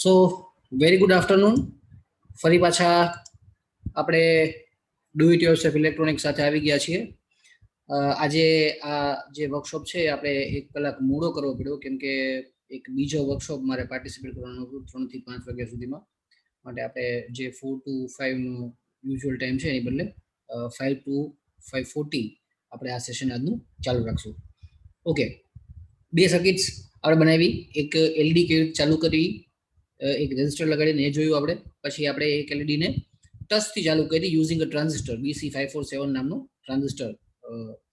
સો very good afternoon. ફરી પાછા આપણે ડુ ઇટ યોરસેલ્ફ ઇલેક્ટ્રોનિક્સ સાથે આવી ગયા છીએ. આજે આ જે વર્કશોપ છે આપણે 1 કલાક મોડો કરવો પડ્યો કેમ કે એક બીજો વર્કશોપ મારે પાર્ટિસિપેટ કરવાનો હતો 3 થી 5 વાગ્યા સુધીમાં. માટે આપણે જે 4 to 5 નો યુઝ્યુઅલ ટાઈમ છે એની બદલે 5 to 5:40 આપણે આ સેશન આજનું ચાલુ રાખશું. ઓકે, 2 સર્કિટ્સ આપણે બનાવી, એક એલઈડી કેવી રીતે ચાલુ કરવી, એક રેઝિસ્ટર લગાડીને એ જોયું આપણે. પછી આપણે એક એલઈડીને ટચથી ચાલુ કરી યુઝિંગ અ ટ્રાન્ઝિસ્ટર BC547 નામનું ટ્રાન્ઝિસ્ટર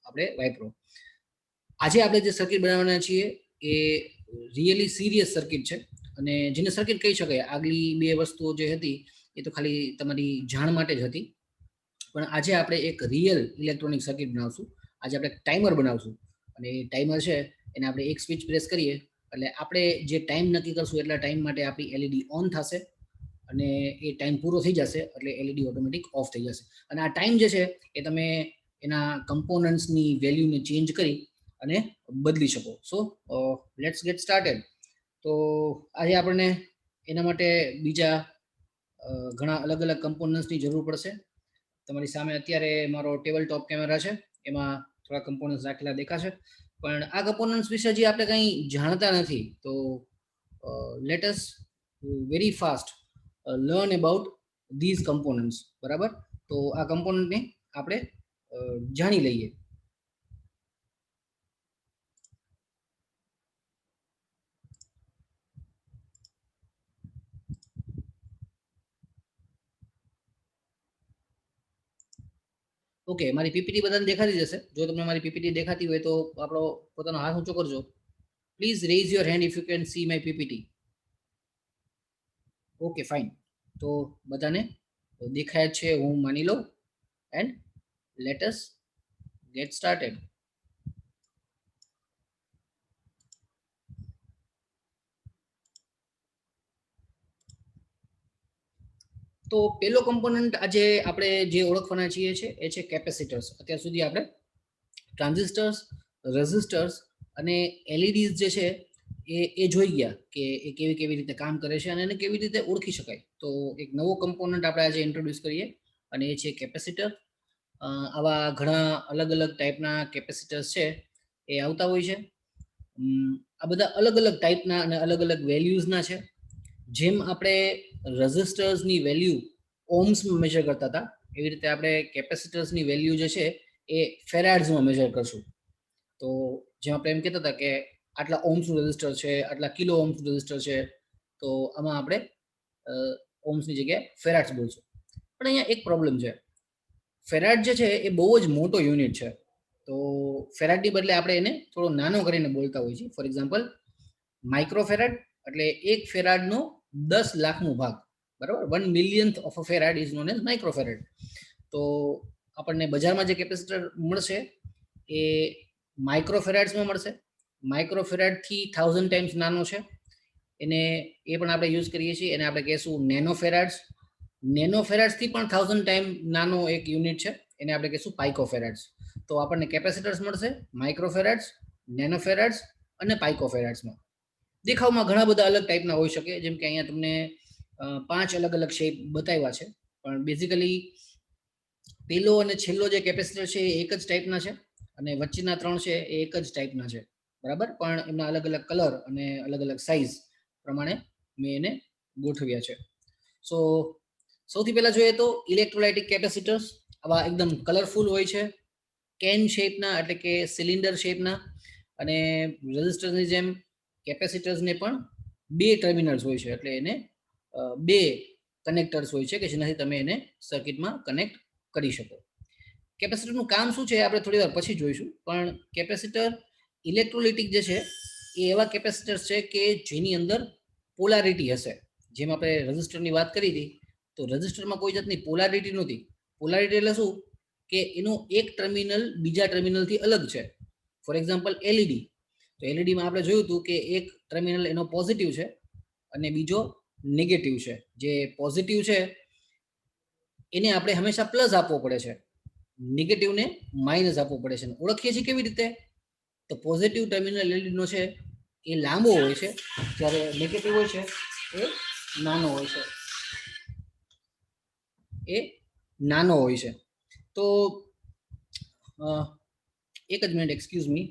આપણે વાપરો. આજે આપણે જે સર્કિટ બનાવવાના છીએ એ રિયલી સિરિયસ સર્કિટ છે અને જેને સર્કિટ કહી શકાય. આગલી 2 વસ્તુઓ જે હતી એ તો ખાલી તમારી જાણ માટે જ હતી, પણ આજે આપણે એક રિયલ ઇલેક્ટ્રોનિક સર્કિટ બનાવશું. આજે આપણે ટાઈમર બનાવશું અને એ ટાઈમર છે એને આપણે એક સ્વિચ પ્રેસ કરીએ એટલે આપણે જે ટાઈમ નક્કી કરશું એટલા ટાઈમ માટે આપણી એલઈડી ઓન થશે અને એ ટાઈમ પૂરો થઈ જશે એટલે એલઈડી ઓટોમેટિક ઓફ થઈ જશે. અને આ ટાઈમ જે છે એ તમે એના કમ્પોનન્ટ્સની વેલ્યુને ચેન્જ કરી અને બદલી શકો. So let's gate started. તો આજે આપણને એના માટે બીજા ઘણા અલગ અલગ કમ્પોનન્ટ્સની જરૂર પડશે. તમારી સામે અત્યારે મારો ટેબલ ટોપ કેમેરા છે, એમાં થોડા કમ્પોનન્ટ્સ રાખેલા દેખાશે, પણ આ કમ્પોનન્ટ્સ વિશે હજી આપણે કંઈ જાણતા નથી. તો let us very fast learn about these components. બરાબર, તો આ કમ્પોનન્ટને આપણે જાણી લઈએ. ઓકે, મારી પીપીટી બધાને દેખાતી જશે. જો તમને મારી પીપીટી દેખાતી હોય તો આપણો પોતાનો હાથ ઊંચો કરજો. Please rays your hand if you can see my PPT. Okay fine, તો બધાને દેખાય છે હું માની લઉં and let us gate started. તો પેલો કમ્પોનન્ટ આજે આપણે જે ઓળખવાના છીએ છે એ છે કેપેસિટર્સ. અત્યાર સુધી આપણે ટ્રાન્ઝિસ્ટર્સ, રેઝિસ્ટર્સ અને એલઈડીઝ જે છે એ જોઈ ગયા કે એ કેવી કેવી રીતે કામ કરે છે અને એને કેવી રીતે ઓળખી શકાય. તો એક નવો કમ્પોનન્ટ આપણે આજે ઇન્ટ્રોડ્યુસ કરીએ અને એ છે કેપેસિટર. આવા ઘણા અલગ અલગ ટાઈપના કેપેસિટર્સ છે એ આવતા હોય છે. આ બધા અલગ અલગ ટાઈપના અને અલગ અલગ વેલ્યુઝના છે. જેમ આપણે રેઝિસ્ટર્સની વેલ્યુ ઓહ્મ્સમાં મેજર કરતા હતા એવી રીતે આપણે કેપેસિટર્સની વેલ્યુ જે છે એ ફેરાડ્સમાં મેજર કરશું. તો જેમ આપણે એમ કહેતા હતા કે આટલા ઓહ્મ્સનું રેઝિસ્ટર છે, આટલા કિલો ઓહ્મ્સનું રેઝિસ્ટર છે, તો આમાં આપણે ઓહ્મ્સની જગ્યાએ ફેરાડ્સ બોલશું. પણ અહીંયા એક પ્રોબ્લેમ છે. ફેરાડ જે છે એ બહુ જ મોટો યુનિટ છે. તો ફેરાડની બદલે આપણે એને થોડો નાનો કરીને બોલતા હોઈએ છીએ. ફોર એક્ઝામ્પલ માઇક્રોફેરાડ એટલે 1 ફેરાડનો 10 લાખનો ભાગ. બરાબર, 1 millionth of a farad is known as microfarad. તો આપણને બજારમાં જે કેપેસિટર મળશે એ માઇક્રોફેરાડ્સમાં મળશે. માઇક્રોફેરાડથી 1000 ટાઈમ્સ નાનો છે. એને એ પણ આપણે યુઝ કરીએ છીએ. એને આપણે કહીશું નેનોફેરાડ્સ. નેનોફેરાડ્સથી પણ 1000 ટાઈમ નાનો એક યુનિટ છે, એને આપણે કહીશું પાઇકોફેરાડ્સ. તો આપણને કેપેસિટર્સ મળશે માઇક્રોફેરાડ્સ, નેનોફેરાડ્સ અને પાઇકોફેરાડ્સમાં. દેખાવમાં ઘણા બધા અલગ ટાઈપના હોઈ શકે, જેમ કે અહીંયા તમને 5 અલગ અલગ શેપ બતાવ્યા છે, પણ બેઝિકલી પેલો અને છેલ્લો જે કેપેસિટર છે એ એક જ ટાઈપના છે અને વચ્ચેના 3 છે એ એક જ ટાઈપના છે. બરાબર, પણ એમના અલગ અલગ કલર અને અલગ અલગ સાઇઝ પ્રમાણે મેં એને ગોઠવ્યા છે. સો સૌથી પહેલા જોઈએ તો ઇલેક્ટ્રોલાઇટિક કેપેસિટર્સ આવા એકદમ કલરફુલ હોય છે, કેન શેપના એટલે કે સિલિન્ડર શેપના. અને રેઝિસ્ટરની જેમ કેપેસિટર્સને પણ 2 ટર્મિનલ્સ હોય છે, એટલે એને 2 કનેક્ટર્સ હોય છે કે જેનાથી તમે એને સર્કિટમાં કનેક્ટ કરી શકો. કેપેસિટરનું કામ શું છે આપણે થોડી વાર પછી જોઈશું, પણ કેપેસિટર ઇલેક્ટ્રોલાઇટિક જે છે એ એવા કેપેસિટર્સ છે કે જેની અંદર પોલારિટી હશે. જેમ આપણે રેઝિસ્ટરની વાત કરી હતી, તો રેઝિસ્ટરમાં કોઈ જાતની પોલારિટી નહોતી. પોલારિટી એટલે શું કે એનું એક ટર્મિનલ બીજા ટર્મિનલથી અલગ છે. ફોર એક્ઝામ્પલ એલઈડી, તો એલઈડીમાં આપણે જોયું હતું કે એક ટર્મિનલ એનો પોઝિટિવ છે અને બીજો નેગેટિવ છે. જે પોઝિટિવ છે એને આપણે હંમેશા પ્લસ આપવો પડે છે, નેગેટિવને માઇનસ આપવો પડે છે. ઓળખીએ છીએ કેવી રીતે? તો પોઝિટિવ ટર્મિનલ એલઈડીનો છે એ લાંબો હોય છે, જ્યારે નેગેટિવ હોય છે એ નાનો હોય છે, એ નાનો હોય છે. તો એક જ minute, excuse me.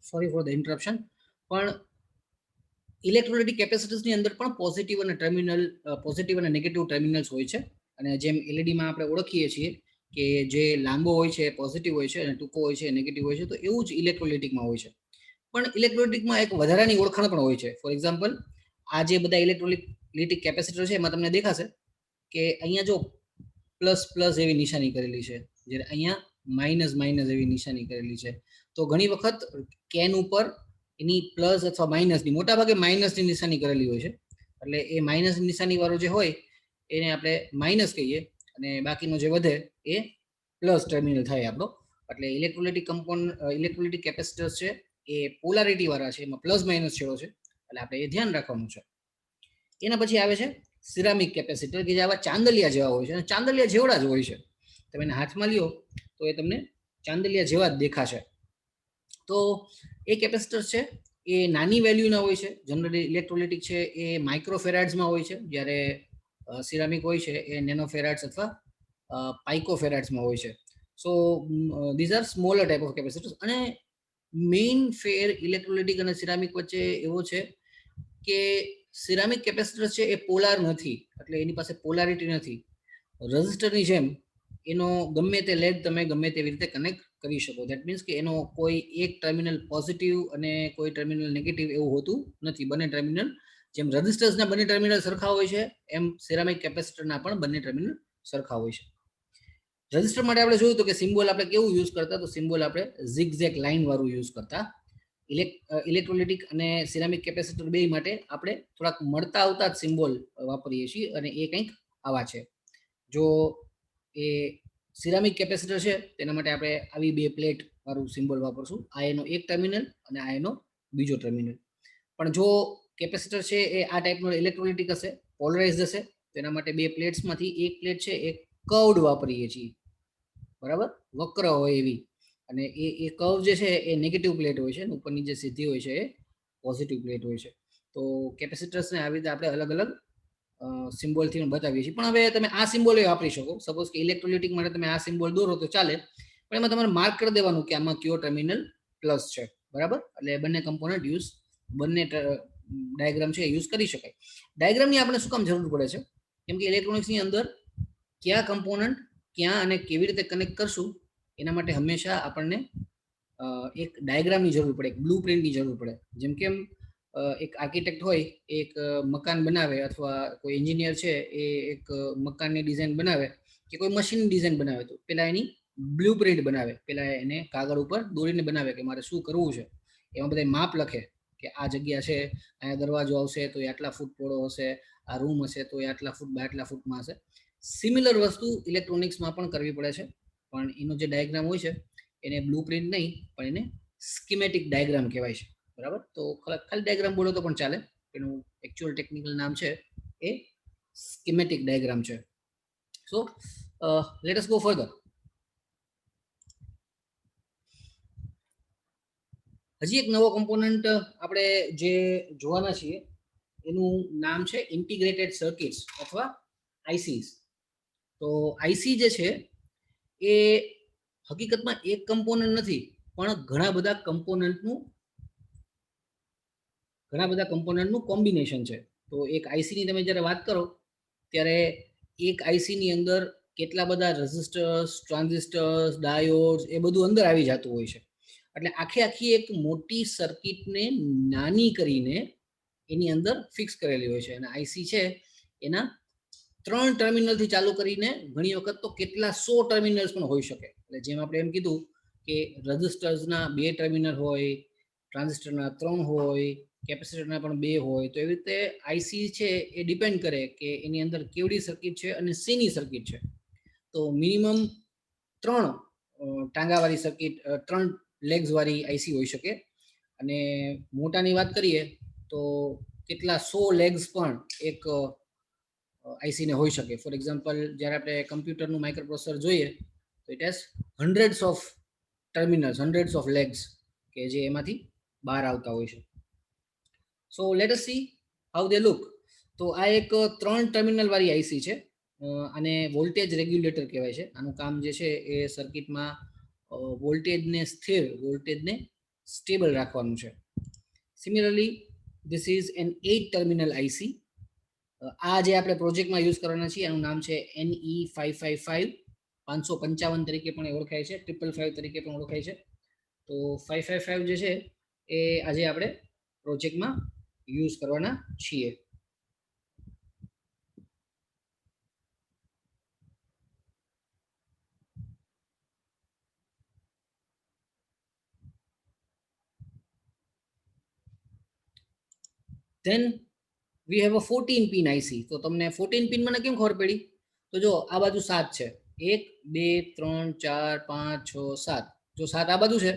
Sorry for the interruption. પણ ઇલેક્ટ્રોલાઇટિક કેપેસિટર્સની અંદર પણ પોઝિટિવ અને ટર્મિનલ, પોઝિટિવ અને નેગેટિવ ટર્મિનલ્સ હોય છે. અને જેમ એલઈડીમાં આપણે ઓળખીએ છીએ કે જે લાંબો હોય છે પોઝિટિવ હોય છે અને ટૂંકો હોય છે નેગેટિવ હોય છે, તો એવું જ ઇલેક્ટ્રોલાઇટિકમાં હોય છે. પણ ઇલેક્ટ્રોલાઇટિકમાં એક વધારાની ઓળખાણ પણ હોય છે. ફોર એક્ઝામ્પલ, આ જે બધા ઇલેક્ટ્રોલાઇટિક કેપેસિટર છે એમાં તમને દેખાશે કે અહીંયા જો પ્લસ પ્લસ એવી નિશાની કરેલી છે, જ્યારે અહીંયા માઇનસ માઇનસ એવી નિશાની કરેલી છે. તો ઘણી વખત કેન ઉપર એની પ્લસ અથવા માઇનસની, મોટાભાગે માઇનસની નિશાની કરેલી હોય છે. એટલે એ માઇનસ નિશાની વાળો જે હોય એને આપણે માઇનસ કહીએ, અને બાકીનો જે વધે એ પ્લસ ટર્મિનલ થાય આપણો. એટલે ઇલેક્ટ્રોલાઇટિક કેપેસિટર્સ છે એ પોલારિટી વાળા છે, એમાં પ્લસ માઇનસ છેડો છે, એટલે આપણે એ ધ્યાન રાખવાનું છે. એના પછી આવે છે સિરામિક કેપેસિટર, કે જે આવા ચાંદલિયા જેવા હોય છે, અને ચાંદલિયા જેવડા જ હોય છે. તમે એને હાથમાં લ્યો તો એ તમને ચાંદલિયા જેવા જ દેખાશે. તો એ કેપેસિટર છે એ નાની વેલ્યુના હોય છે. જનરલી ઇલેક્ટ્રોલાઇટિક છે એ માઇક્રોફેરાડ્સમાં હોય છે, જ્યારે સિરામિક હોય છે એ નેનોફેરાડ્સ અથવા પાઇકોફેરાડ્સમાં હોય છે. સો these are smaller type of capacitors. અને મેઇન ફેર ઇલેક્ટ્રોલાઇટિક અને સિરામિક વચ્ચે એવો છે કે સિરામિક કેપેસિટર છે એ પોલાર નથી, એટલે એની પાસે પોલારિટી નથી. રેઝિસ્ટરની જેમ એનો ગમે તે લેગ તમે ગમે તેવી રીતે કનેક્ટ કરી શકો. દેટ મીન્સ કે એનો કોઈ એક ટર્મિનલ પોઝિટિવ અને કોઈ ટર્મિનલ નેગેટિવ એવું હોતું નથી. બંને ટર્મિનલ, જેમ રેઝિસ્ટર્સના બંને ટર્મિનલ સરખા હોય છે, એમ સિરામિક કેપેસિટરના પણ બંને ટર્મિનલ સરખા હોય છે. રેઝિસ્ટર માટે આપણે જોયું તો કે સિમ્બોલ આપણે કેવું યુઝ કરતા, તો સિમ્બોલ આપણે ઝિગઝેગ લાઇન વાળું યુઝ કરતા. ઇલેક્ટ્રોલાઇટિક અને સિરામિક કેપેસિટર બે માટે આપણે થોડાક મળતા આવતા જ સિમ્બોલ વાપરીએ છીએ, અને એ કંઈક આવા છે. જો એ સિરામિક કેપેસિટર છે તેના માટે આપણે આવી બે પ્લેટ વાળું સિમ્બોલ વાપરશું. આ એનો એક ટર્મિનલ અને આ એનો બીજો ટર્મિનલ. પણ જો કેપેસિટર છે એ આ ટાઈપનો ઇલેક્ટ્રોલાઇટિક હશે, પોલરાઇઝડ હશે, તેના માટે બે પ્લેટ્સમાંથી એક પ્લેટ છે એ કર્વડ વાપરીએ છીએ, બરાબર, વક્ર હોય એવી. અને એ કર્વ જે છે એ નેગેટિવ પ્લેટ હોય છે, અને ઉપરની જે સીધી હોય છે એ પોઝિટિવ પ્લેટ હોય છે. તો કેપેસિટર્સને આવી રીતે આપણે અલગ અલગ સિમ્બોલથી બતાવીએ છીએ. પણ હવે તમે આ સિમ્બોલ વાપરી શકો. સપોઝ કે ઇલેક્ટ્રોલાઇટિક માટે તમે આ સિમ્બોલ દોરો તો ચાલે, પણ એમાં તમારે માર્ક કરી દેવાનું કે આમાં કયો ટર્મિનલ પ્લસ છે, બરાબર. એટલે બંને કમ્પોનન્ટ યુઝ, બંને ડાયાગ્રામ છે યુઝ કરી શકાય. ડાયાગ્રામની આપણે શું કામ જરૂર પડે છે? કેમ કે ઇલેક્ટ્રોનિક્સની અંદર કયા કમ્પોનન્ટ ક્યાં અને કેવી રીતે કનેક્ટ કરશું એના માટે હંમેશા આપણને એક ડાયાગ્રામની જરૂર પડે, એક બ્લુ પ્રિન્ટની જરૂર પડે. જેમ કે એક આર્કિટેક્ટ હોય, એક મકાન બનાવે, અથવા કોઈ એન્જિનિયર છે એ એક મકાનની ડિઝાઇન બનાવે, કે કોઈ મશીનની ડિઝાઇન બનાવે, તો પેલા એની બ્લુ પ્રિન્ટ બનાવે, પેલા એને કાગળ ઉપર દોરીને બનાવે કે મારે શું કરવું છે. એમાં બધા માપ લખે કે આ જગ્યા છે, અહીંયા દરવાજો આવશે તો એ આટલા ફૂટ પહોળો હશે, આ રૂમ હશે તો એ આટલા ફૂટ બાય આટલા ફૂટમાં હશે. સિમિલર વસ્તુ ઇલેક્ટ્રોનિક્સમાં પણ કરવી પડે છે, પણ એનો જે ડાયાગ્રામ હોય છે એને બ્લુ પ્રિન્ટ નહીં, પણ એને સ્કીમેટિક ડાયાગ્રામ કહેવાય છે, બરાબર. તો ખાલી ડાયાગ્રામ બોલો તો પણ ચાલે, એનું એકચ્યુઅલ ટેકનિકલ નામ છે એ સ્કીમેટિક ડાયાગ્રામ છે. સો લેટ અસ ગો ફર્ધર. હજી એક નવો કમ્પોનન્ટ આપણે જે જોવાના છીએ એનું નામ છે ઇન્ટિગ્રેટેડ સર્કિટ્સ અથવા આઈસીસ. તો આઈસી જે છે એ હકીકતમાં એક કમ્પોનન્ટ નથી, પણ ઘણા બધા કમ્પોનન્ટનું કોમ્બિનેશન છે. તો એક આઈસીની તમે જ્યારે વાત કરો ત્યારે એક આઈસીની અંદર કેટલા બધા રેઝિસ્ટર્સ, ટ્રાન્ઝિસ્ટર્સ, ડાયોડ્સ એ બધું અંદર આવી જતું હોય છે. એટલે આખી એક મોટી સર્કિટને નાની કરીને એની અંદર ફિક્સ કરેલી હોય છે. અને આઈસી છે એના 3 ટર્મિનલથી ચાલુ કરીને ઘણી વખત તો કેટલા 100 ટર્મિનલ્સ પણ હોઈ શકે. એટલે જેમ આપણે એમ કીધું કે રજિસ્ટર્સના 2 ટર્મિનલ હોય, ટ્રાન્ઝિસ્ટરના 3 હોય, કેપેસિટરના પણ 2 હોય. તો એવી રીતે આઈસી છે એ ડિપેન્ડ કરે કે એની અંદર કેવડી સર્કિટ છે અને શેની સર્કિટ છે. તો મિનિમમ 3 ટાંગાવાળી સર્કિટ, 3 લેગ્સ વાળી આઈસી હોઈ શકે. અને મોટાની વાત કરીએ તો કેટલા 100 લેગ્સ પણ એક આઈસીને હોઈ શકે. ફોર એક્ઝામ્પલ, જ્યારે આપણે કમ્પ્યુટરનું માઇક્રોપ્રોસેસર જોઈએ તો it has hundreds of terminals, hundreds of legs કે જે એમાંથી બહાર આવતા હોય છે. So let us see how they look. તો આ એક 3 ટર્મિનલ વાળી આઈસી છે અને વોલ્ટેજ રેગ્યુલેટર કહેવાય છે. આનું કામ જે છે એ સર્કિટમાં વોલ્ટેજને સ્થિર, વોલ્ટેજને સ્ટેબલ રાખવાનું છે. Similarly this is an 8 terminal IC. આ જે આપણે પ્રોજેક્ટમાં યુઝ કરવાના છીએ એનું નામ છે NE555, 555 તરીકે પણ ઓળખાય છે, 555 તરીકે પણ ઓળખાય છે. તો 555 જે છે એ આજે આપણે પ્રોજેક્ટમાં યુઝ કરવાના છીએ. Then we have a 14 pin IC. તો તમને 14 પિન મને કેમ ખબર પડી? તો જો આ બાજુ 7 છે, 1 2 3 4 5 6 7. જો 7 આ બાજુ છે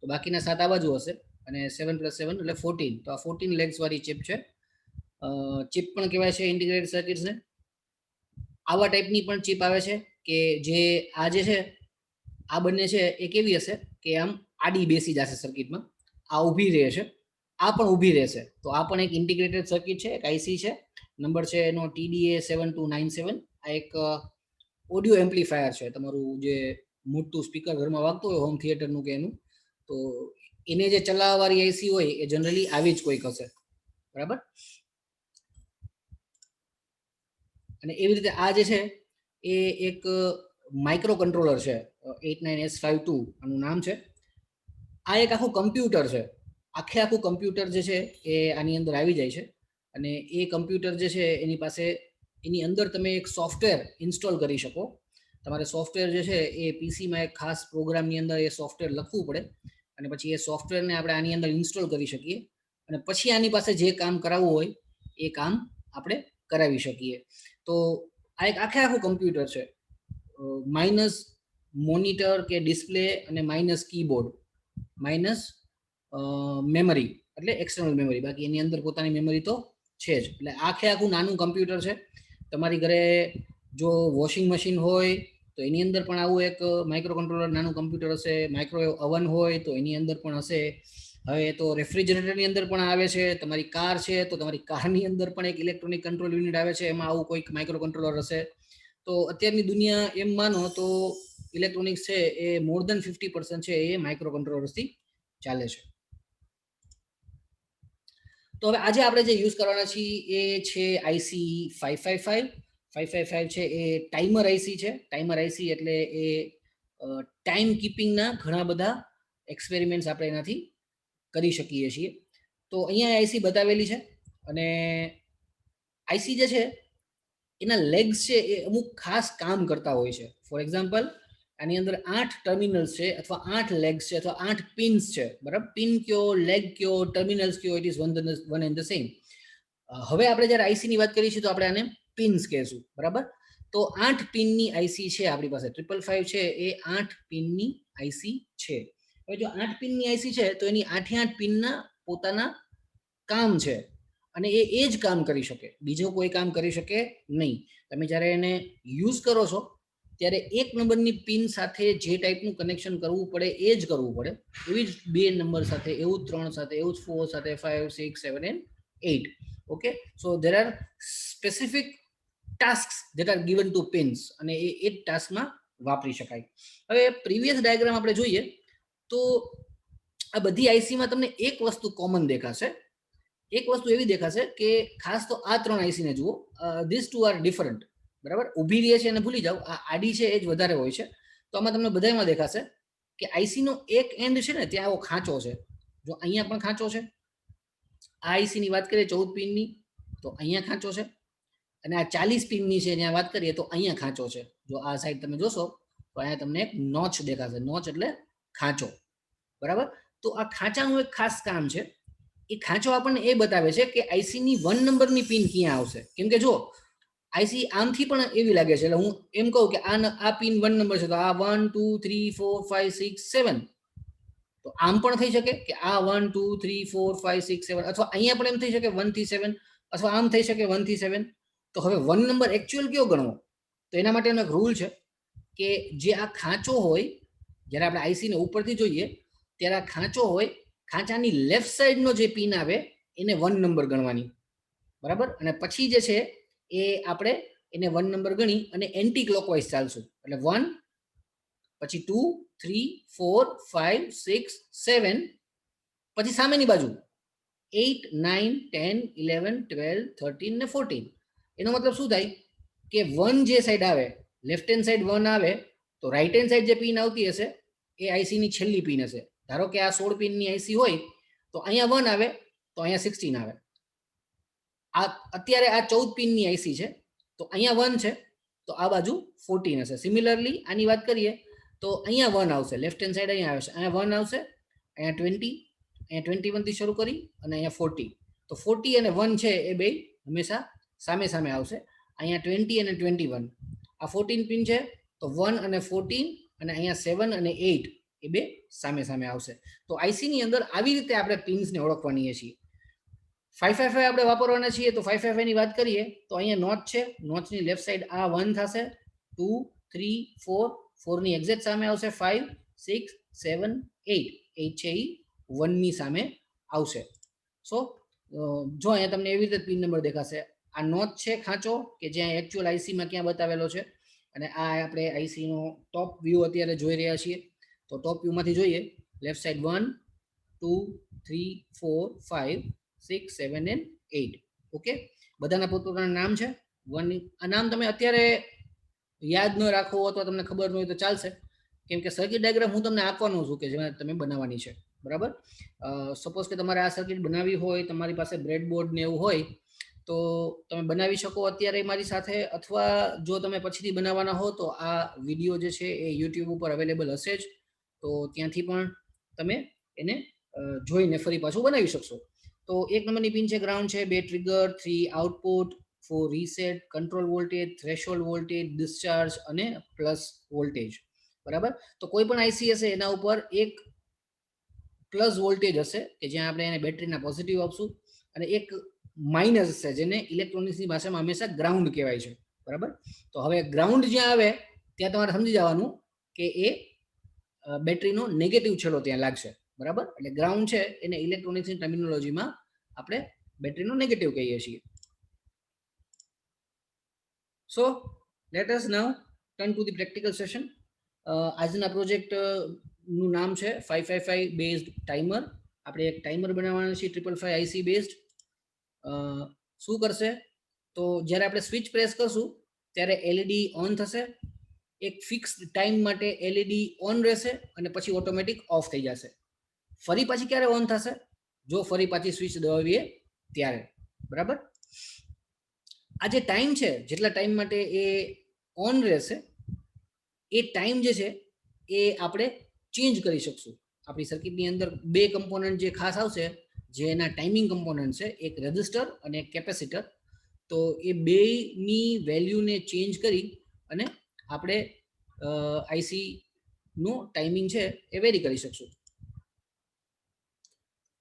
તો બાકીના 7 આ બાજુ હશે, અને 7 + 7 એટલે 14. તો આ 14 લેગ્સ વાળી ચિપ છે. ચિપ પણ કહેવાય છે ઇન્ટિગ્રેટેડ સર્કિટ્સને. આવા ટાઈપની પણ ચિપ આવે છે કે જે આ જે છે આ બંને છે એ કેવી હશે કે આમ આડી બેસી જશે સર્કિટમાં, આ ઊભી રહેશે, આ પણ ઊભી રહેશે. તો આ પણ એક ઇન્ટિગ્રેટેડ સર્કિટ છે, એક આઈસી છે. નંબર છે એનો TDA7297. આ એક ઓડિયો એમ્પ્લીફાયર છે. તમારું જે મોટું સ્પીકર ઘરમાં વાગતું હોય હોમ થિયેટરનું કે એનું, તો એને જે ચલાવવાવાળી આઈસી હોય એ જનરલી આવી જ કોઈક હશે, બરાબર. અને એવી રીતે આ જે છે એ એક માઇક્રો કંટ્રોલર છે, 89S52 આનું નામ છે. આ એક આખું કમ્પ્યુટર છે. આખું કમ્પ્યુટર જે છે એ આની અંદર આવી જાય છે. અને એ કમ્પ્યુટર જે છે એની પાસે, એની અંદર તમે એક સોફ્ટવેર ઇન્સ્ટોલ કરી શકો. તમારે સોફ્ટવેર જે છે એ પીસીમાં એક ખાસ પ્રોગ્રામની અંદર એ સોફ્ટવેર લખવું પડે, અને પછી એ સોફ્ટવેરને આપણે આની અંદર ઇન્સ્ટોલ કરી શકીએ, અને પછી આની પાસે જે કામ કરાવવું હોય એ કામ આપણે કરાવી શકીએ. તો આ એક આખું કમ્પ્યુટર છે. માઇનસ મોનિટર કે ડિસ્પ્લે અને માઇનસ કીબોર્ડ, માઇનસ મેમરી એટલે એક્સટર્નલ મેમરી, બાકી એની અંદર પોતાની મેમરી તો છે જ. એટલે આખું નાનું કમ્પ્યુટર છે. તમારી ઘરે જો વોશિંગ મશીન હોય તો એની અંદર પણ આવું એક માઇક્રો કંટ્રોલર નાનું કમ્પ્યુટર હશે. માઇક્રોવેવ ઓવન હોય તો એની અંદર પણ હશે. હવે તો રેફ્રિજરેટરની અંદર પણ આવે છે. તમારી કાર છે તો તમારી કારની અંદર પણ એક ઇલેક્ટ્રોનિક કંટ્રોલ યુનિટ આવે છે, એમાં આવું કોઈક માઇક્રો કંટ્રોલર હશે. તો અત્યારની દુનિયા એમ માનો તો ઇલેક્ટ્રોનિક્સ છે એ મોર દેન 50% છે એ માઇક્રો કંટ્રોલર્સથી ચાલે છે. તો હવે આજે આપણે જે યુઝ કરવાના છીએ એ છે આઈસી 555. 555 છે એ ટાઈમર આઈસી છે. ટાઈમર આઈસી એટલે એ ટાઈમ કીપિંગના ઘણા બધા એક્સપેરિમેન્ટ્સ આપણે એનાથી કરી શકીએ છીએ. તો અહીંયા આઈસી બતાવેલી છે, અને આઈસી જે છે એના લેગ્સ છે એ અમુક ખાસ કામ કરતા હોય છે. ફોર એક્ઝામ્પલ, આની અંદર 8 ટર્મિનલ્સ છે, અથવા 8 લેગ્સ છે, અથવા 8 પિન્સ છે, બરાબર. પિન કયો, લેગ કયો, ટર્મિનલ્સ કયો, it is one and the same. હવે આપણે જ્યારે આઈસી ની વાત કરીશું તો આપણે આને પિન્સ કહેશું, બરાબર. તો 8 પિનની આઈસી છે આપણી પાસે. 555 છે એ 8 પિનની આઈસી છે. હવે જો 8 પિનની આઈસી છે તો એની 8 પિનના પોતાના કામ છે, અને એ જ કામ કરી શકે, બીજો કોઈ કામ કરી શકે નહીં. તમે જ્યારે એને યુઝ કરો છો ત્યારે 1 નંબરની પિન સાથે જે ટાઈપનું કનેક્શન કરવું પડે એ જ કરવું પડે. એવી જ 2 નંબર સાથે, એવું જ 3 સાથે, એવું જ 4 સાથે, 5 6 7 and 8. Okay, so there are specific task that are given to pins, અને એ જ ટાસ્કમાં વાપરી શકાય. હવે પ્રીવિયસ ડાયાગ્રામ આપણે જોઈએ તો આ બધી આઈસીમાં તમને એક વસ્તુ કોમન દેખાશે. એક વસ્તુ એવી દેખાશે કે ખાસ તો આ 3 આઈસીને જુઓ, ધીસ ટુ આર ડિફરન્ટ, બરાબર. ઊભી રહે છે અને ભૂલી જાઓ, આ આડી છે એ જ વધારે હોય છે. તો આમાં તમને બધામાં દેખાશે કે આઈસીનો એક એન્ડ છે ને ત્યાં આવો ખાંચો છે. જો અહીંયા પણ ખાંચો છે. આ આઈસીની વાત કરીએ 14 પિનની, તો અહીંયા ખાંચો છે. અને આ 40 પિનની છે ત્યાં વાત કરીએ તો અહીંયા ખાંચો છે. જો આ સાઈડ તમે જોશો તો અહીંયા તમને એક નોચ દેખાશે. નોચ એટલે ખાંચો, બરાબર. તો આ ખાંચાનું એક ખાસ કામ છે. એ ખાંચો આપણને એ બતાવે છે કે આઈસીની 1 નંબરની પિન ક્યાં આવશે. કેમ કે જો આઈસી આમથી પણ એવી લાગે છે, એટલે હું એમ કહું કે આ પિન 1 નંબર છે તો આ 1 2 3 4 5 6 7, તો આમ પણ થઈ શકે કે આ 1 2 3 4 5 6 7, અથવા અહીંયા પણ એમ થઈ શકે 1 થી 7, અથવા આમ થઈ શકે 1 થી 7. તો હવે 1 નંબર એકચ્યુઅલ કયો ગણવો? તો એના માટેનો એક રૂલ છે કે જે આ ખાંચો હોય, જ્યારે આપણે આઈસીને ઉપરથી જોઈએ ત્યારે આ ખાંચો હોય, ખાંચાની લેફ્ટ સાઈડનો જે પિન આવે એને 1 નંબર ગણવાની, બરાબર. અને પછી જે છે એ આપણે એને 1 નંબર ગણી અને એન્ટી ક્લોકવાઇઝ ચાલશું. એટલે 1, પછી 2 3 4 5 6 7, પછી સામેની બાજુ 8 9 10 11 12 13 ને 14. એનો મતલબ શું થાય કે 1 જે સાઈડ આવે, લેફ્ટ હેન્ડ સાઈડ 1 આવે, તો રાઈટ હેન્ડ સાઈડ જે પિન આવતી હશે એ આઈસીની છેલ્લી પિન હશે. ધારો કે આ 16 પિનની આઈસી હોય તો અહીંયા 1 આવે તો અહીંયા 16 આવે. આ અત્યારે આ 14 પિનની આઈસી છે તો અહીંયા 1 છે તો આ બાજુ 14 હશે. સિમિલરલી આની વાત કરીએ તો અહીંયા 1 આવશે, લેફ્ટ હેન્ડ સાઈડ અહીંયા આવશે, અહીંયા 1 આવશે, અહીંયા 20, અહીંયા 21 થી શરૂ કરી અને અહીંયા 40. તો 40 અને 1 છે એ બે હંમેશા સામે સામે આવશે. અહીંયા 20 અને 21, આ 14 પિન છે તો 1 અને 14, અને અહીંયા 7 અને 8 એ બે સામે સામે આવશે. તો આઈસીની અંદર આવી રીતે આપણે પિન્સને ઓળખવાની છીએ. 555 આપણે વાપરવાના છીએ તો 555 ની વાત કરીએ તો અહીંયા નોચ છે, નોચની લેફ્ટ સાઈડ આ 1 થશે, 2 3 4, 4 ની એક્ઝેક્ટ સામે આવશે 5 6 7 8, 8 છે એ 1 ની સામે આવશે. સો જો અહીંયા તમને એવી રીતે પિન નંબર દેખાશે. આ નોચ છે ખાંચો કે જ્યાં એકચ્યુઅલ આઈસીમાં ક્યાં બતાવેલો છે, અને આ આપણે આઈસીનો ટોપ વ્યૂ અત્યારે જોઈ રહ્યા છીએ. તો ટોપ વ્યૂમાંથી જોઈએ, લેફ્ટ સાઈડ 1 2 3 4 5 6 7 and 8. ઓકે, બધાના પોતપોતાના નામ છે. આ નામ તમે અત્યારે યાદ ન રાખો અથવા તમને ખબર ન હોય તો ચાલશે, કેમ કે સર્કિટ ડાયાગ્રામ હું તમને આપવાનો છું કે જેમાં તમે બનાવવાની છે, બરાબર. સપોઝ કે તમારે આ સર્કિટ બનાવવી હોય, તમારી પાસે બ્રેડબોર્ડ ને એવું હોય તો તમે બનાવી શકો અત્યારે મારી સાથે, અથવા જો તમે પછીથી બનાવવાના હો તો આ વિડીયો જે છે એ યુટ્યુબ ઉપર અવેલેબલ હશે જ, તો ત્યાંથી પણ તમે એને જોઈને ફરી પાછું બનાવી શકશો. તો 1 નંબરની પિન છે ગ્રાઉન્ડ છે, 2 trigger, 3 output, 4 reset, control voltage, threshold voltage, discharge અને પ્લસ વોલ્ટેજ, બરાબર. તો કોઈ પણ આઈસી હશે એના ઉપર એક પ્લસ વોલ્ટેજ હશે કે જ્યાં આપણે એને બેટરીના પોઝિટિવ આપશું, અને એક માઇનસ છે જેને ઇલેક્ટ્રોનિક્સની ભાષામાં હંમેશા ગ્રાઉન્ડ કહેવાય છે, બરાબર. તો હવે ગ્રાઉન્ડ જ્યાં આવે ત્યાં તમારે સમજી જવાનું કે એ બેટરીનો નેગેટિવ છેડો ત્યાં લાગશે, બરાબર. એટલે ગ્રાઉન્ડ છે એને ઇલેક્ટ્રોનિક્સની ટર્મિનોલોજીમાં આપણે બેટરીનો નેગેટિવ કહીએ છીએ. સો let us now turn to the practical session. આજના પ્રોજેક્ટ નું નામ છે 555 બેઝડ ટાઈમર. આપણે એક ટાઈમર બનાવવાનું છે 555 આઈસી બેઝડ. શું કરશે તો જ્યારે આપણે સ્વિચ પ્રેસ કરશું ત્યારે એલઈડી ઓન થશે, એક ફિક્સ ટાઈમ માટે એલઈડી ઓન રહેશે અને પછી ઓટોમેટિક ઓફ થઈ જશે. ફરી પાછી ક્યારે ઓન થશે? જો ફરી પાછી સ્વિચ દબાવીએ ત્યારે, બરાબર. આ જે ટાઈમ છે, જેટલા ટાઈમ માટે એ ઓન રહેશે, એ ટાઈમ જે છે એ આપણે ચેન્જ કરી શકશું. આપણી સર્કિટની અંદર બે કમ્પોનન્ટ જે ખાસ આવશે, જે એના ટાઈમિંગ કમ્પોનન્ટ છે, એક રેઝિસ્ટર અને એક કેપેસિટર. તો એ બેની વેલ્યુને ચેન્જ કરી અને આપણે આઈસી નું ટાઈમિંગ છે એ વેરી કરી શકશું.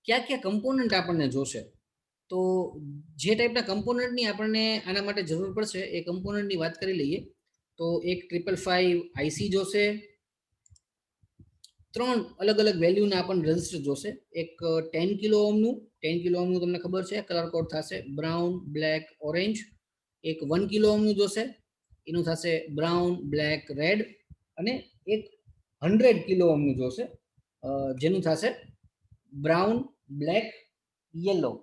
ક્યાં ક્યાં કમ્પોનન્ટ આપણને જોશે, તો જે ટાઈપના કમ્પોનન્ટની આપણને આના માટે જરૂર પડશે એ કમ્પોનન્ટની વાત કરી લઈએ. તો એક 555 આઈસી જોશે, 3 અલગ અલગ વેલ્યુના આપણને રેઝિસ્ટર જોશે. એક 10 કિલો ઓહમનું, 10 કિલો ઓહમનું તમને ખબર છે કલર કોડ થશે બ્રાઉન, બ્લેક, ઓરેન્જ. એક 1 કિલો ઓહમનું જોશે, એનું થશે બ્રાઉન, બ્લેક, રેડ. અને એક 100 કિલો ઓહમનું જોશે, જેનું થશે બ્રાઉન, બ્લેક, યલો.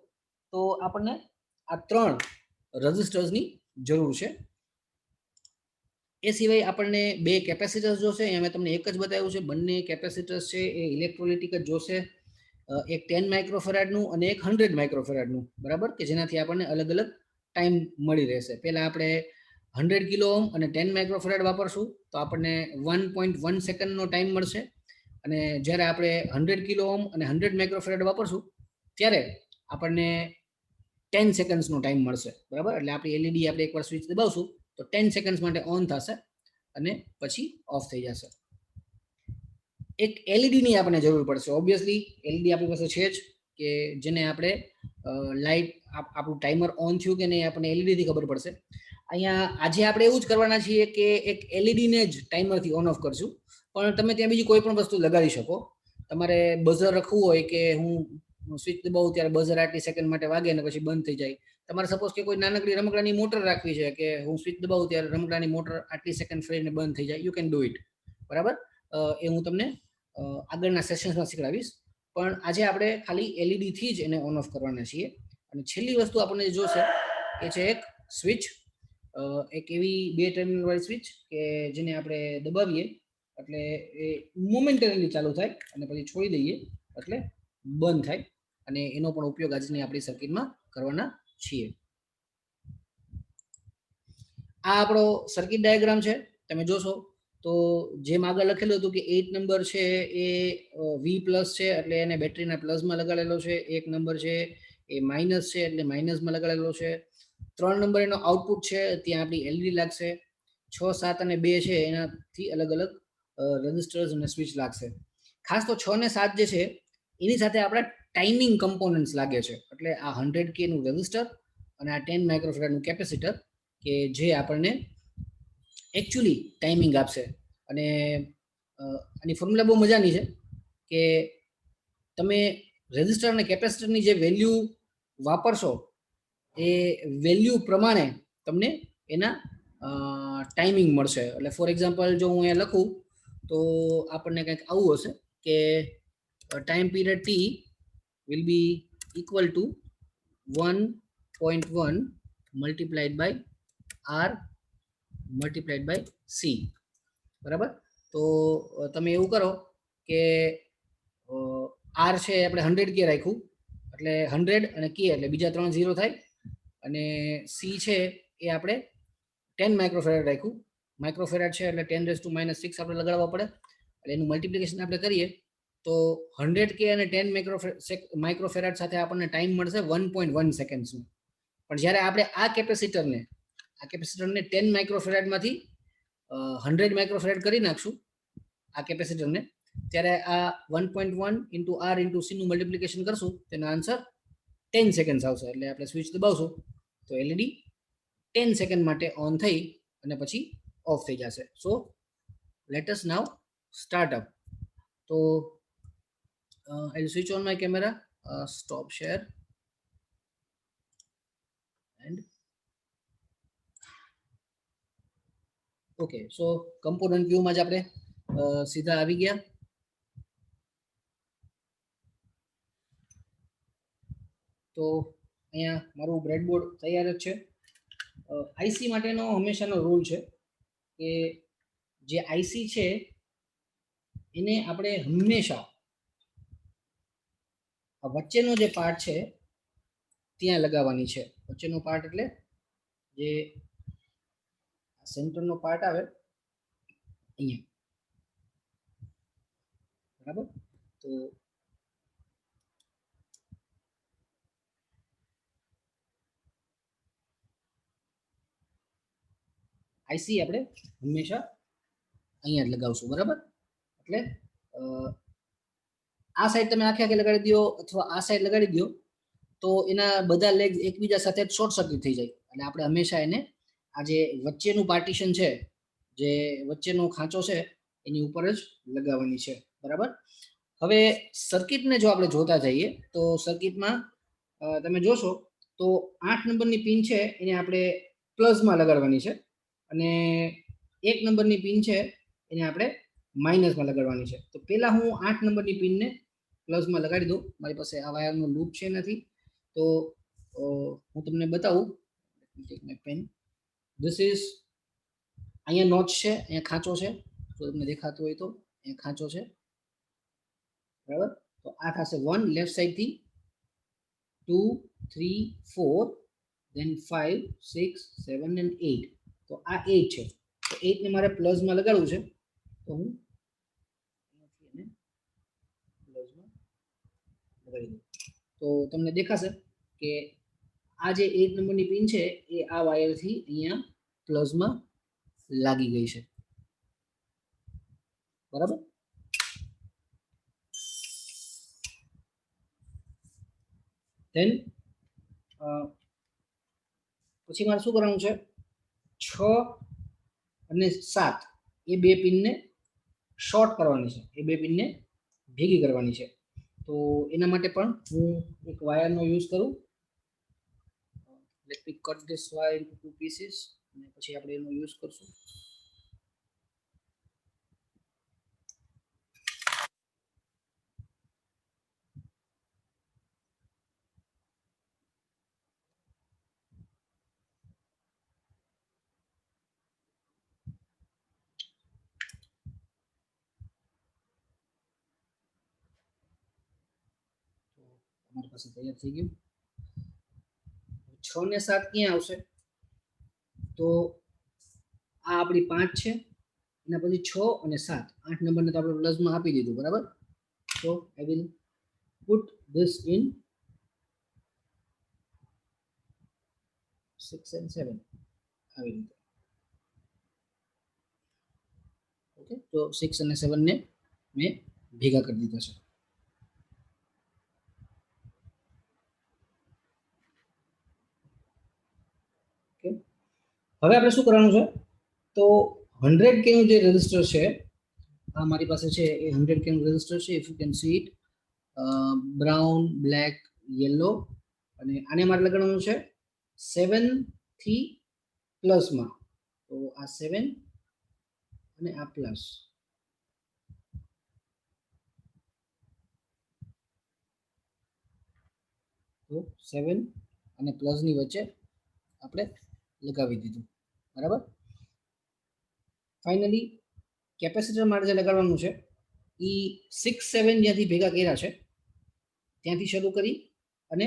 તો આપણને આ 3 રેઝિસ્ટર્સની જરૂર છે. એ સિવાય આપણને 2 કેપેસિટર્સ જોશે. અહીંયા મેં તમને એક જ બતાવ્યું છે, બંને કેપેસિટર્સ છે એ ઇલેક્ટ્રોલિટિક જ જોશે. એક 10 માઇક્રોફેરાડનું અને એક 100 માઇક્રોફેરાડનું, બરાબર, કે જેનાથી આપણને અલગ અલગ ટાઈમ મળી રહેશે. પહેલાં આપણે 100 કિલો ઓહ્મ અને 10 માઇક્રોફેરાડ વાપરશું તો આપણને 1.1 સેકન્ડનો ટાઈમ મળશે. અને જ્યારે આપણે 100 કિલો ઓહ્મ અને 100 માઇક્રોફેરાડ વાપરશું ત્યારે આપણને 10 સેકન્ડ્સનો ટાઈમ મળશે, બરાબર. એટલે આપણી એલઈડી આપણે એકવાર સ્વિચ દબાવશું તો 10 સેકન્ડ્સ માટે ઓન થશે અને પછી ઓફ થઈ જશે. એક એલઈડીની આપણને જરૂર પડશે. ઓબ્વિયસલી એલઈડી આપણી પાસે છે જ, કે જેને આપણે લાઇટ આપણું ટાઈમર ઓન થયું કે નહીં આપણને એલઈડીથી ખબર પડશે. અહીંયા આજે આપણે એવું જ કરવાના છીએ કે એક એલઈડીને જ ટાઈમરથી ઓન ઓફ કરશું, પણ તમે ત્યાં બીજી કોઈ પણ વસ્તુ લગાડી શકો. તમારે બઝર રાખવું હોય કે હું સ્વિચ દબાવું ત્યારે બઝર આટલી સેકન્ડ માટે વાગે અને પછી બંધ થઈ જાય. તમારે સપોઝ કે કોઈ નાનકડી રમકડાની મોટર રાખવી છે કે હું સ્વિચ દબાવું ત્યારે રમકડાની મોટર આટલી સેકન્ડ ફરીને બંધ થઈ જાય, યુ કેન ડુ ઇટ, બરાબર. એ હું તમને આગળના સેશન્સમાં શીખવાડીશ. પણ આજે આપણે ખાલી એલઈડીથી જ એને ઓન ઓફ કરવાના છીએ. અને છેલ્લી વસ્તુ આપણને જોશે એ છે એક સ્વિચ, એક એવી 2 ટર્મિનલ વાળી સ્વિચ કે જેને આપણે દબાવીએ એટલે એ મોમેન્ટરીલી ચાલુ થાય અને પછી છોડી દઈએ એટલે બંધ થાય. અને એનો પણ ઉપયોગ આજની આપણી સર્કિટમાં કરવાના છીએ. આ આપણો સર્કિટ ડાયાગ્રામ છે. તમે જોશો તો જેમ આગળ લખેલું હતું કે 8 નંબર છે એ વી પ્લસ છે એટલે એને બેટરીના પ્લસમાં લગાડેલો છે. 1 નંબર છે એ માઇનસ છે એટલે માઇનસમાં લગાડેલો છે. 3 નંબર એનો આઉટપુટ છે, ત્યાં આપણી એલઈડી લાગશે. 6, 7 અને 2 છે એનાથી અલગ અલગ રેઝિસ્ટર્સ અને સ્વિચ લાગશે. ખાસ તો 6 ને 7 જે છે એની સાથે આપણા ટાઈમિંગ કમ્પોનન્ટ્સ લાગે છે. એટલે આ 100K નું રેઝિસ્ટર અને આ 10 માઇક્રોફેરાડનું કેપેસિટર કે જે આપણને એકચ્યુઅલી ટાઈમિંગ આપશે. અને આની ફોર્મ્યુલા બહુ મજાની છે કે તમે રેઝિસ્ટર અને કેપેસિટરની જે વેલ્યુ વાપરશો એ વેલ્યુ પ્રમાણે તમને એના ટાઈમિંગ મળશે. એટલે ફોર એક્ઝામ્પલ જો હું અહીંયા લખું તો આપણને કંઈક આવું હશે કે time period T will be equal to 1.1 multiplied by R multiplied by C, બરાબર. તો તમે એવું કરો કે R છે આપણે 100K રાખ્યું એટલે 100 અને K એટલે બીજા 3 0 થાય. અને C છે એ આપણે 10 માઇક્રોફેરાડ રાખ્યું. માઇક્રોફેરાડ છે એટલે 10⁻⁻6 આપણે લગાડવા પડે. એટલે એનું મલ્ટિપ્લિકેશન આપણે કરીએ તો 100K અને 10 માઇક્રોફેરાડ સાથે આપણને ટાઈમ મળશે 1.1 સેકન્ડ્સનો. પણ જ્યારે આપણે આ કેપેસિટરને 10 માઇક્રોફેરાડમાંથી 100 માઇક્રોફેરાડ કરી નાખશું આ કેપેસિટરને, ત્યારે આ 1.1 ઇન્ટુ આર ઇન્ટુ સી નું મલ્ટિપ્લિકેશન કરશું તેનો આન્સર 10 સેકન્ડ આવશે. એટલે આપણે સ્વિચ દબાવશું તો એલઈડી 10 સેકન્ડ માટે ઓન થઈ અને પછી ઓફ થઈ જશે. સો લેટ અસ નાઉ સ્ટાર્ટ અપ. તો I'll switch on my camera, stop share and okay. So component view માં જ આપણે સીધા આવી ગયા. તો અહીંયા મારું બ્રેડબોર્ડ તૈયાર જ છે. આઈસી માટેનો હંમેશાનો રૂલ છે કે જે આઈસી છે એને આપણે હંમેશા વચ્ચેનો જે પાર્ટ છે ત્યાં લગાવવાની છે. વચ્ચેનો પાર્ટ એટલે જે સેન્ટરનો પાર્ટ આવે અહીંયા, બરાબર. તો આઈસી આપણે હંમેશા અહીંયા જ લગાવશું, બરાબર. એટલે આ સાઈડ તમે આખે આખે લગાડી દો અથવા આ સાઈડ લગાડી દો તો એના બધા લેગ એકબીજા સાથે શોર્ટ સર્કિટ થઈ જાય. એટલે આપણે હંમેશા એને આ જે વચ્ચેનું પાર્ટીશન છે, જે વચ્ચેનો ખાંચો છે એની ઉપર જ લગાવવાની છે, બરાબર. હવે સર્કિટને જો આપણે જોતા જઈએ તો સર્કિટમાં તમે જોશો તો 8 નંબરની પિન છે એને આપણે પ્લસમાં લગાડવાની છે અને 1 નંબરની પિન છે એને આપણે માઇનસમાં લગાડવાની છે. તો પહેલા હું 8 નંબરની પિનને પ્લસમાં લગાડી દઉં. મારી પાસે આ વાયરનો લૂપ છે નથી, તો હું તમને બતાવું. પેન ધીસ ઇઝ અહીંયા નોચ છે, અહીંયા ખાંચો છે, તો તમને દેખાતું હોય તો અહીંયા ખાંચો છે, બરાબર. તો આ થશે 1 લેફ્ટ સાઈડથી, 2 3 4, then 5 6 7 and 8. તો આ 8 છે, તો 8 ને મારે પ્લસમાં લગાડવું છે, તો હું એને પ્લસમાં લગાડી દઉં. તો તમને દેખાશે કે આ જે 8 નંબરની પિન છે એ આ વાયરથી અહીંયા પ્લસમાં લાગી ગઈ છે, બરાબર. ધેન પછી મારે શું કરવાનું છે, 6 અને 7 એ બે પિનને શોર્ટ કરવાની છે, એ બે પિનને ભેગી કરવાની છે. તો એના માટે પણ હું એક વાયરનો યુઝ કરું. Let me cut this wire into two pieces, અને પછી આપણે એનો યુઝ કરશું. અમારી પાસે તૈયાર થઈ ગયું. 6 ને 7 ક્યાં આવશે, તો આ આપણી 5 છે, એના પછી 6 અને 7, 8 નંબરને તો આપણે પ્લસમાં આપી દીધું, બરાબર. So I will put this in 6 and 7 આવી રીતે. ઓકે, તો 6 અને 7 ને મેં ભેગા કરી દીધા છે. ઓકે, હવે આપણે શું કરવાનું છે, તો 100 કે નું જે રેઝિસ્ટર છે, આ મારી પાસે છે એ 100 કે નું રેઝિસ્ટર છે. If you can see it, brown, black, yellow, અને આને મારે લગાડવાનું છે 7 થી પ્લસમાં. તો આ 7 અને આ પ્લસ, તો 7 અને પ્લસની વચ્ચે આપણે લગાવી દીધું, બરાબર. ફાઇનલી કેપેસિટર માટે જે લગાડવાનું છે એ 6 7 જ્યાંથી ભેગા કર્યા છે ત્યાંથી શરૂ કરી અને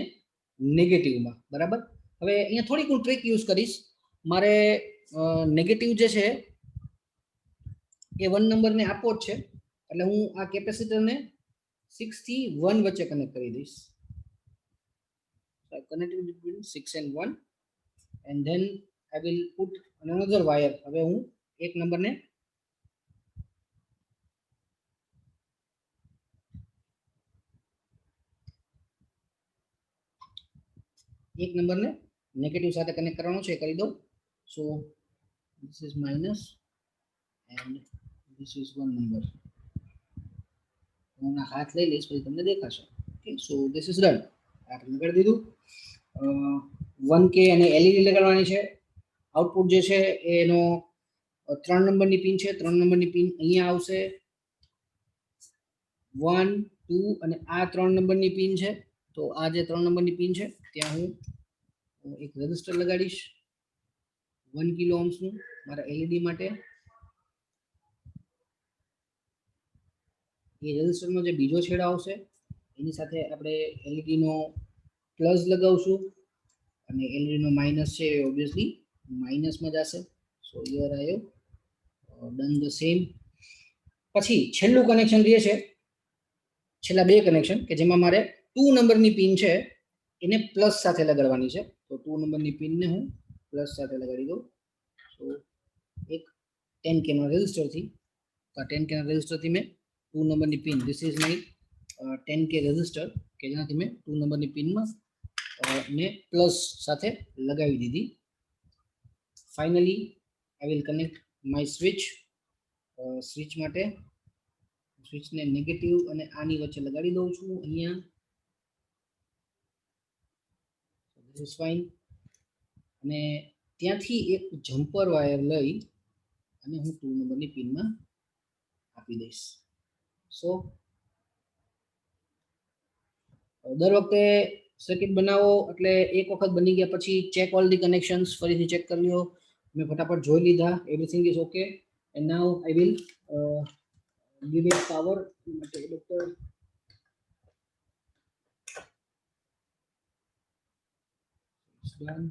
નેગેટિવમાં, બરાબર. હવે અહીંયા થોડીક હું ટ્રીક યુઝ કરીશ. મારે નેગેટિવ જે છે એ 1 નંબરને આપવો જ છે, એટલે હું આ કેપેસિટરને 6 થી 1 વચ્ચે કનેક્ટ કરી દઈશ. I connected between 6 and 1, and then I will put another wire. હવે હું એક નંબરને નેગેટિવ સાથે કનેક્ટ કરવાનો છે, કરી દઉં. સો this is minus and this is 1 number. હું હાથ લઈ લઈશ પછી તમને દેખાશે. Okay, so this is done. આપણે લગાડી દીધું. 1K અને એલઈડી લગાડવાની છે. આઉટપુટ જે છે એનો 3 નંબરની પિન છે, 3 નંબરની પિન અહીંયા આવશે, 1 2 અને આ 3 નંબરની પિન છે. તો આ જે 3 નંબરની પિન છે ત્યાં હું એક રેઝિસ્ટર લગાડીશ 1 કિલો ઓહ્મ્સનું મારા એલઈડી માટે. એ રેઝિસ્ટરનો જે બીજો છેડો આવશે એની સાથે આપણે એલઈડીનો પ્લસ લગાવશું, અને એલઈડીનો માઇનસ છે ઓબ્વિયસલી માઇનસમાં જશે. So here I have done the same. પછી છેલ્લું કનેક્શન જે છે, છેલ્લા બે કનેક્શન કે જેમાં મારે 2 નંબરની પિન છે એને પ્લસ સાથે લગાડવાની છે. તો 2 નંબરની પિનને હું પ્લસ સાથે લગાડી દઉં. સો એક 10K નો રેઝિસ્ટરથી, આ 10K ના રેઝિસ્ટરથી મેં 2 નંબરની pin, this is my 10K resistor કે જેનાથી મેં 2 નંબરની પિનમાં ને પ્લસ સાથે લગાવી દીધી. Finally I will connect my switch. Switch માટે સ્વિચને નેગેટિવ અને આની વચ્ચે લગાડી દઉં છું અહીંયા. This is fine. અને ત્યાંથી એક જમ્પર વાયર લઈ અને હું 2 નંબરની પિનમાં આપી દઈશ. સો દર વખતે સર્કિટ બનાવો એટલે એક વખત બની ગયા પછી ચેક ઓલ ધી કનેક્શન્સ, ફરીથી ચેક કરી લો. મેં ફટાફટ જોઈ લીધા, everything is okay. And now I will give it power to my adapter. It's done.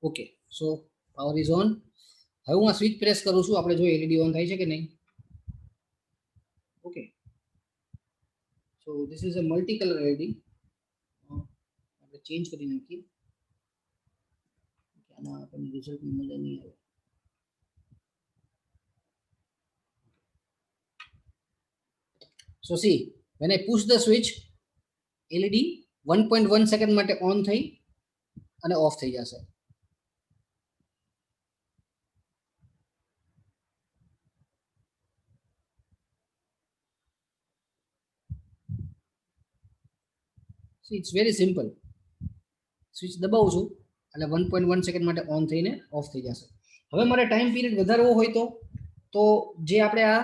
Okay, so power is on. હવે હું આ સ્વિચ પ્રેસ કરું છું, આપણે જો એલઈડી ઓન થાય છે કે નહીં. Okay, so this is a multi colour LED. આપણે ચેન્જ કરી નાખીએ, આમાં આપણને રિઝલ્ટ મળે નહીં આવે. So see, when I push the switch, LED 1.1 second માટે ઓન થઈ અને ઓફ થઈ જશે. See, it's very simple. Switch દબાવું છું એટલે 1.1 સેકન્ડ માટે ઓન થઈને ઓફ થઈ જશે. હવે મારે ટાઈમ પીરિયડ વધારવો હોય તો જે આપણે આ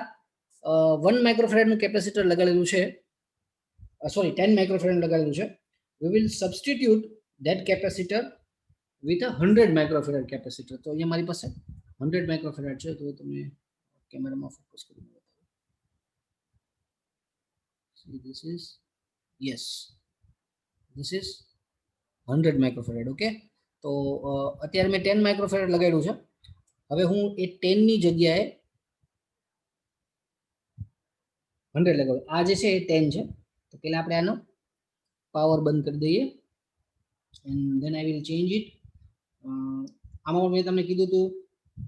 1 માઇક્રોફેરાડનું કેપેસિટર લગાડેલું છે, સોરી 10 માઇક્રોફેરાડ લગાડેલું છે, we will substitute that capacitor with a 100 microfarad capacitor. તો અહીંયા મારી પાસે 100 માઇક્રોફેરાડ છે, તો તમે કેમેરામાં ફોકસ કરીને બતાવો. See, this is, yes, this is 100 microfarad. Okay, તો અત્યારે મેં 10 માઇક્રોફેરાડ લગાડ્યું છે. હવે હું એ 10 ની જગ્યાએ 100 લગાડું. આ જે છે એ 10 છે, તો પહેલા આપણે આનો પાવર બંધ કરી દઈએ and then I will change it. આમાં મેં તમને કીધું હતું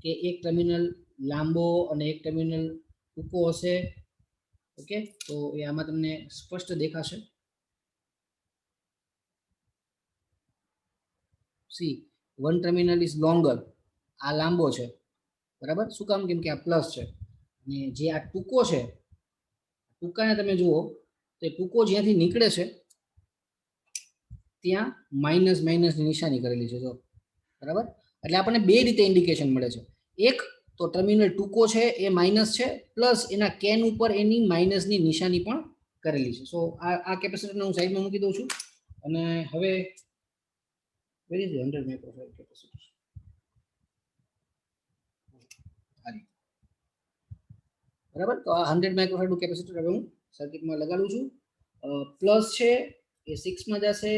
કે એક ટર્મિનલ લાંબો અને એક ટર્મિનલ ટૂંકો હશે. ઓકે, તો એ આમાં તમને સ્પષ્ટ દેખાશે. C, one terminal is longer, આ લાંબો છે, બરાબર. શું કામ? કેમ કે આ પ્લસ છે, અને જે આ ટૂંકો છે, ટૂંકાને તમે જુઓ તો એ ટૂંકો જ્યાંથી નીકળે છે ત્યાં માઇનસ માઇનસની નિશાની કરેલી છે, જો, બરાબર. એટલે આપણને બે રીતે ઇન્ડિકેશન મળે છે. એક તો ટર્મિનલ ટૂંકો છે એ માઇનસ છે, પ્લસ એના કેન ઉપર એની માઇનસની નિશાની પણ કરેલી છે. સો આ કેપેસિટરને હું સાઈડમાં મૂકી દઉં છું. અને હવે where is the 100 microfarad capacitor? બરાબર, તો આ 100 માઇક્રોફેરાડ નું કેપેસિટર હવે હું સર્કિટમાં લગાડું છું. પ્લસ છે એ 6 માં જશે,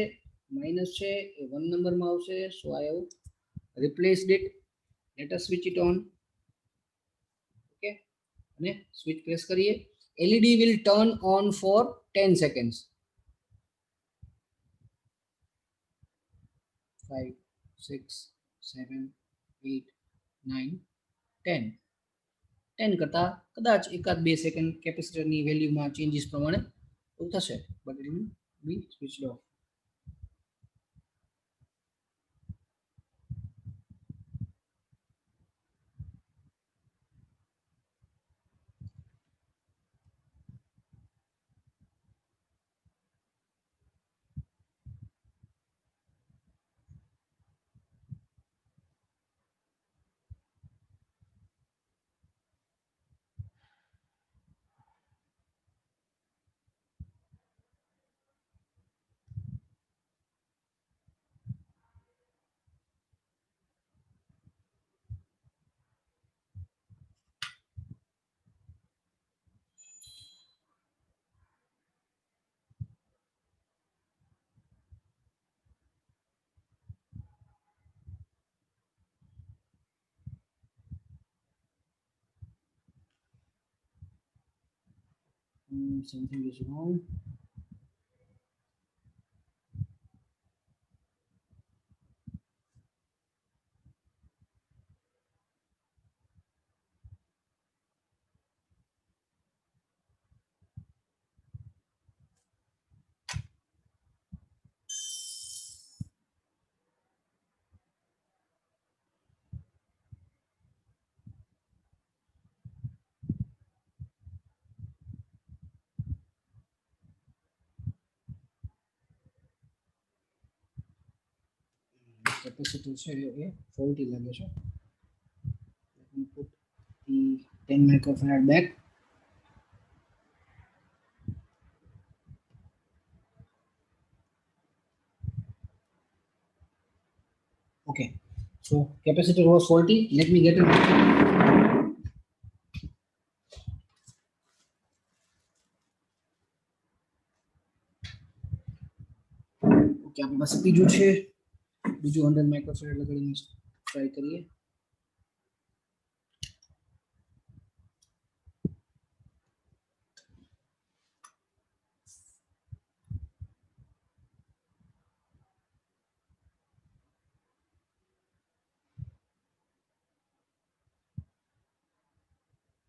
માઇનસ છે એ 1 નંબરમાં આવશે. So I have replaced it. Let us switch it on. Okay, અને સ્વિચ પ્રેસ કરીએ. LED will turn on for 10 seconds. 5 6 7 8 9 10. 10 કરતા કદાચ એકાદ 2 સેકન્ડ કેપેસિટરની વેલ્યુમાં ચેન્જીસ પ્રમાણે થશે, but it will be switched of. Something is wrong. Capacitor છે એ faulty લાગે છે. Let me put the 10 microfarad back. Okay, so capacitor was faulty. Let me get it. Okay, આપણી પાસે બીજું છે, બીજું 100 માઇક્રોફેરાડ લગાડીને છે. ટ્રાય કરીએ.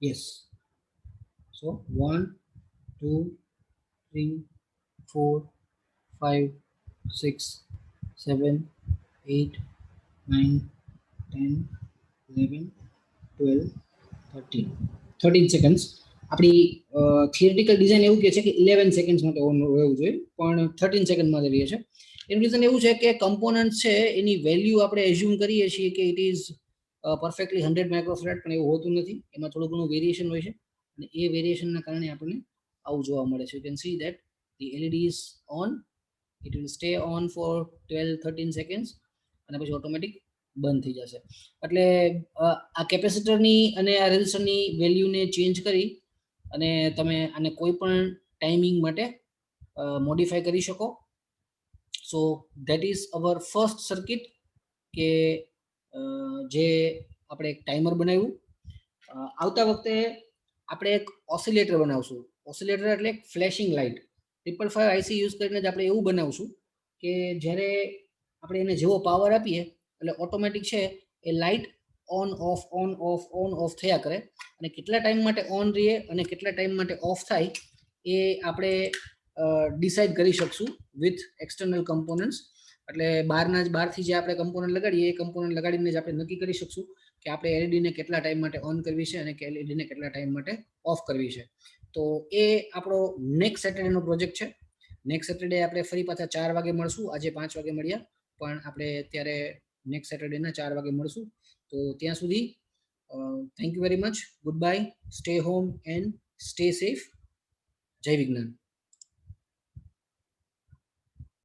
Yes. So 1, 2, 3, 4, 5, 6, 7, 8, 9, 10, 11, 12, 13. 13 સેકન્ડ્સ. આપણી થિયરિટિકલ ડિઝાઇન એવું કહે છે કે 11 સેકન્ડ્સ માટે ઓન રહેવું જોઈએ, પણ 13 સેકન્ડ માટે રહીએ છે. એનું રીઝન એવું છે કે કમ્પોનન્ટ છે એની વેલ્યુ આપણે એઝ્યુમ કરીએ છીએ કે ઇટ ઇઝ પરફેક્ટલી 100 માઇક્રોફેરાડ, પણ એવું હોતું નથી. એમાં થોડું ઘણું વેરિએશન હોય છે અને એ વેરિએશનના કારણે આપણને આવું જોવા મળે છે. You can see that the LED is on, it will stay on for 12-13 seconds અને પછી ઓટોમેટિક બંધ થઈ જશે. એટલે આ કેપેસિટરની અને આ રેઝિસ્ટરની વેલ્યુને ચેન્જ કરી અને તમે આને કોઈ પણ ટાઈમિંગ માટે મોડિફાઈ કરી શકો. So that is our first circuit કે જે આપણે એક ટાઈમર બનાવ્યું. આવતા વખતે આપણે એક ઓસિલેટર બનાવશું. ઓસિલેટર એટલે એક ફ્લેશિંગ લાઇટ. 555 IC યુઝ કરીને જ આપણે એવું બનાવશું કે જ્યારે આપણે એને જેવો પાવર આપીએ એટલે ઓટોમેટિક છે એ લાઇટ ઓન ઓફ થયા કરે, અને કેટલા ટાઈમ માટે ઓન રહીએ અને કેટલા ટાઈમ માટે ઓફ થાય એ આપણે ડિસાઇડ કરી શકશું વિથ એક્સટર્નલ કમ્પોનન્ટ્સ. એટલે બહારથી જે આપણે કમ્પોનન્ટ લગાડીએ એ કમ્પોનન્ટ લગાડીને જ આપણે નક્કી કરી શકશું કે આપણે એલઈડીને કેટલા ટાઈમ માટે ઓન કરવી છે અને એલઈડીને કેટલા ટાઈમ માટે ઓફ કરવી છે. તો એ આપણો નેક્સ્ટ સેટરડેનો પ્રોજેક્ટ છે. નેક્સ્ટ સેટરડે આપણે ફરી પાછા 4 વાગે મળશું. આજે 5 વાગે મળ્યા, પણ આપણે અત્યારે નેક્સ્ટ સેટરડેના 4 વાગે મળશું. તો ત્યાં સુધી thank you very much. Good bye. Stay home and stay safe. જય વિજ્ઞાન.